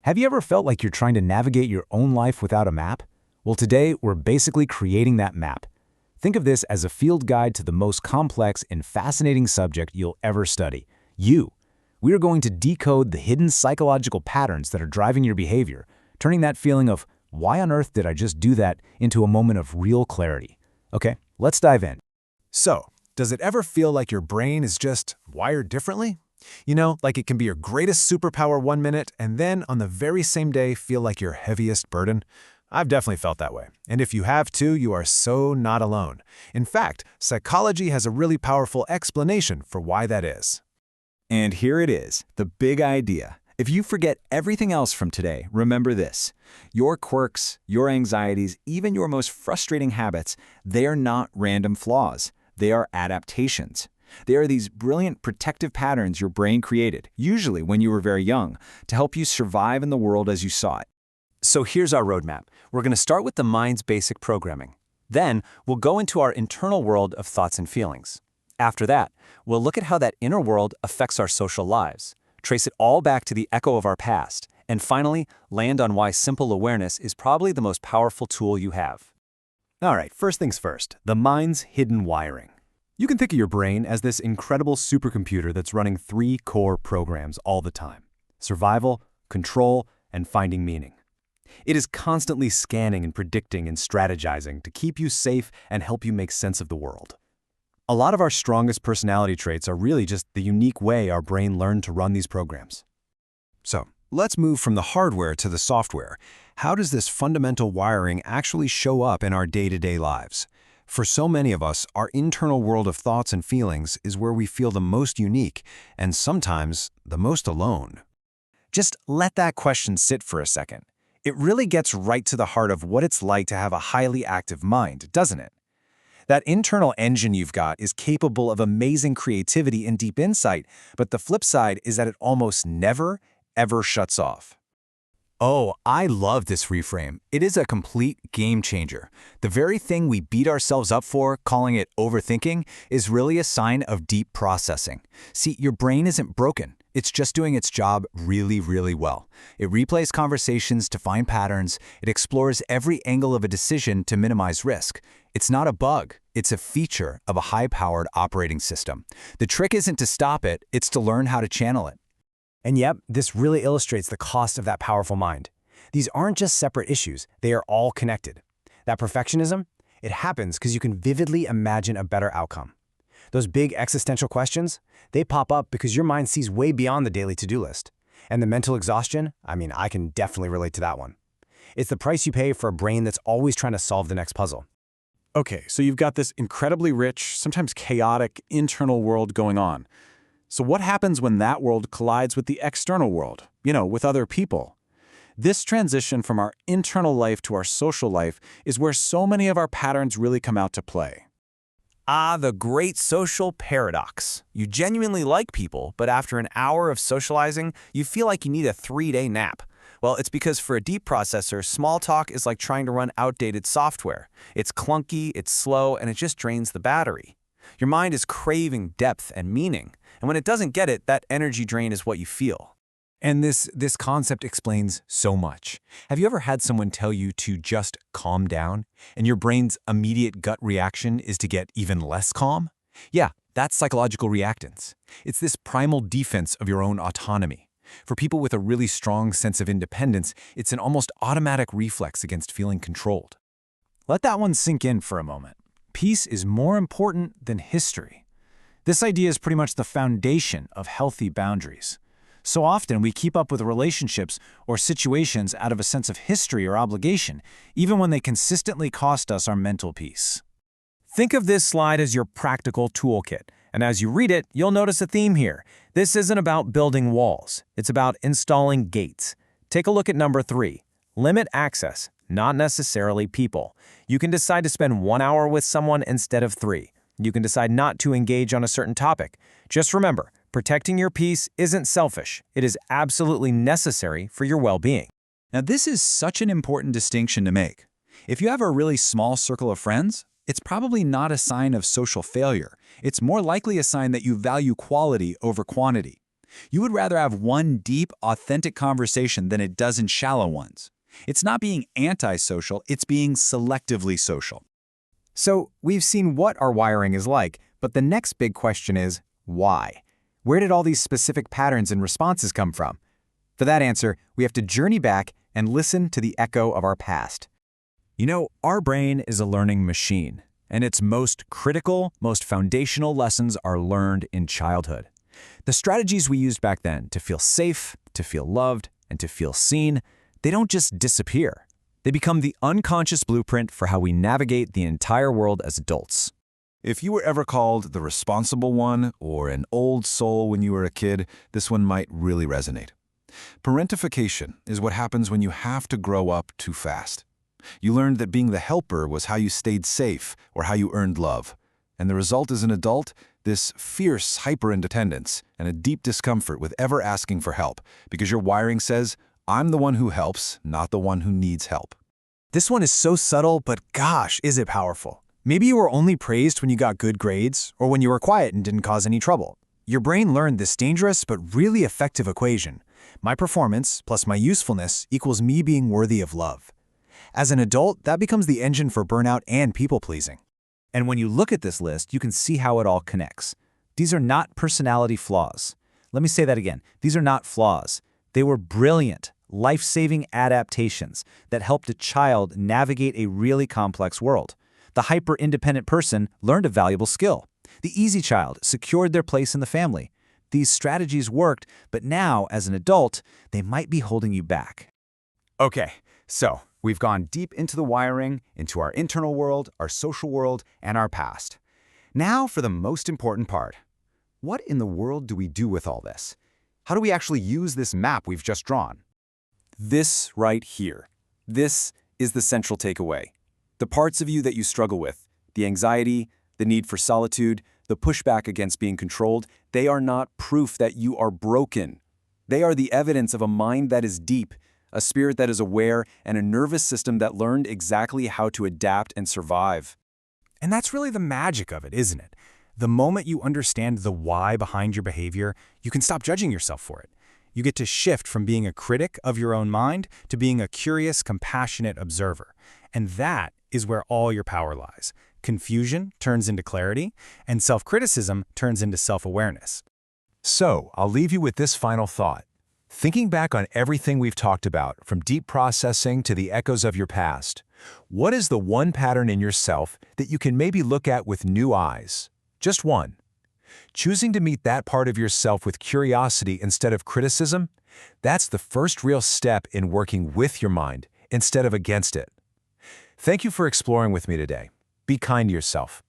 Have you ever felt like you're trying to navigate your own life without a map? Well, today we're basically creating that map. Think of this as a field guide to the most complex and fascinating subject you'll ever study, you. We are going to decode the hidden psychological patterns that are driving your behavior, turning that feeling of, why on earth did I just do that, into a moment of real clarity. Okay, let's dive in. So, does it ever feel like your brain is just wired differently? You know, like it can be your greatest superpower one minute and then on the very same day feel like your heaviest burden? I've definitely felt that way. And if you have too, you are so not alone. In fact, psychology has a really powerful explanation for why that is. And here it is, the big idea. If you forget everything else from today, remember this. Your quirks, your anxieties, even your most frustrating habits, they are not random flaws. They are adaptations. They are these brilliant protective patterns your brain created, usually when you were very young, to help you survive in the world as you saw it. So here's our roadmap. We're going to start with the mind's basic programming. Then we'll go into our internal world of thoughts and feelings. After that, we'll look at how that inner world affects our social lives, trace it all back to the echo of our past, and finally, land on why simple awareness is probably the most powerful tool you have. All right, first things first, the mind's hidden wiring. You can think of your brain as this incredible supercomputer that's running 3 core programs all the time: survival, control, and finding meaning. It is constantly scanning and predicting and strategizing to keep you safe and help you make sense of the world. A lot of our strongest personality traits are really just the unique way our brain learned to run these programs. So, let's move from the hardware to the software. How does this fundamental wiring actually show up in our day-to-day lives? For so many of us, our internal world of thoughts and feelings is where we feel the most unique and sometimes the most alone. Just let that question sit for a second. It really gets right to the heart of what it's like to have a highly active mind, doesn't it? That internal engine you've got is capable of amazing creativity and deep insight, but the flip side is that it almost never, ever shuts off. Oh, I love this reframe. It is a complete game changer. The very thing we beat ourselves up for, calling it overthinking, is really a sign of deep processing. See, your brain isn't broken. It's just doing its job really, really well. It replays conversations to find patterns. It explores every angle of a decision to minimize risk. It's not a bug. It's a feature of a high-powered operating system. The trick isn't to stop it. It's to learn how to channel it. And yep, this really illustrates the cost of that powerful mind. These aren't just separate issues, they are all connected. That perfectionism, it happens because you can vividly imagine a better outcome. Those big existential questions, they pop up because your mind sees way beyond the daily to-do list. And the mental exhaustion, I can definitely relate to that one. It's the price you pay for a brain that's always trying to solve the next puzzle. Okay, so you've got this incredibly rich, sometimes chaotic, internal world going on. So what happens when that world collides with the external world, with other people? This transition from our internal life to our social life is where so many of our patterns really come out to play. The great social paradox. You genuinely like people, but after an hour of socializing, you feel like you need a 3-day nap. Well, it's because for a deep processor, small talk is like trying to run outdated software. It's clunky, it's slow, and it just drains the battery. Your mind is craving depth and meaning, and when it doesn't get it, that energy drain is what you feel. And this concept explains so much. Have you ever had someone tell you to just calm down, and your brain's immediate gut reaction is to get even less calm? Yeah, that's psychological reactance. It's this primal defense of your own autonomy. For people with a really strong sense of independence, it's an almost automatic reflex against feeling controlled. Let that one sink in for a moment. Peace is more important than history. This idea is pretty much the foundation of healthy boundaries. So often we keep up with relationships or situations out of a sense of history or obligation, even when they consistently cost us our mental peace. Think of this slide as your practical toolkit, and as you read it, you'll notice a theme here. This isn't about building walls, it's about installing gates. Take a look at number 3. Limit access, not necessarily people. You can decide to spend 1 hour with someone instead of 3. You can decide not to engage on a certain topic. Just remember, protecting your peace isn't selfish. It is absolutely necessary for your well-being. Now, this is such an important distinction to make. If you have a really small circle of friends, it's probably not a sign of social failure. It's more likely a sign that you value quality over quantity. You would rather have one deep, authentic conversation than a dozen shallow ones. It's not being antisocial, it's being selectively social. So we've seen what our wiring is like, but the next big question is, why? Where did all these specific patterns and responses come from? For that answer, we have to journey back and listen to the echo of our past. You know, our brain is a learning machine, and its most critical, most foundational lessons are learned in childhood. The strategies we used back then to feel safe, to feel loved, and to feel seen, they don't just disappear. They become the unconscious blueprint for how we navigate the entire world as adults. If you were ever called the responsible one or an old soul when you were a kid, this one might really resonate. Parentification is what happens when you have to grow up too fast. You learned that being the helper was how you stayed safe or how you earned love. And the result as an adult, this fierce hyper-independence and a deep discomfort with ever asking for help, because your wiring says, I'm the one who helps, not the one who needs help. This one is so subtle, but gosh, is it powerful. Maybe you were only praised when you got good grades or when you were quiet and didn't cause any trouble. Your brain learned this dangerous but really effective equation. My performance plus my usefulness equals me being worthy of love. As an adult, that becomes the engine for burnout and people-pleasing. And when you look at this list, you can see how it all connects. These are not personality flaws. Let me say that again. These are not flaws. They were brilliant, life-saving adaptations that helped a child navigate a really complex world. The hyper-independent person learned a valuable skill. The easy child secured their place in the family. These strategies worked, but now, as an adult, they might be holding you back. Okay, so we've gone deep into the wiring, into our internal world, our social world, and our past. Now for the most important part. What in the world do we do with all this? How do we actually use this map we've just drawn? This right here. This is the central takeaway. The parts of you that you struggle with, the anxiety, the need for solitude, the pushback against being controlled, they are not proof that you are broken. They are the evidence of a mind that is deep, a spirit that is aware, and a nervous system that learned exactly how to adapt and survive. And that's really the magic of it, isn't it? The moment you understand the why behind your behavior, you can stop judging yourself for it. You get to shift from being a critic of your own mind to being a curious, compassionate observer. And that is where all your power lies. Confusion turns into clarity, and self-criticism turns into self-awareness. So, I'll leave you with this final thought. Thinking back on everything we've talked about, from deep processing to the echoes of your past, what is the one pattern in yourself that you can maybe look at with new eyes? Just one. Choosing to meet that part of yourself with curiosity instead of criticism, that's the first real step in working with your mind instead of against it. Thank you for exploring with me today. Be kind to yourself.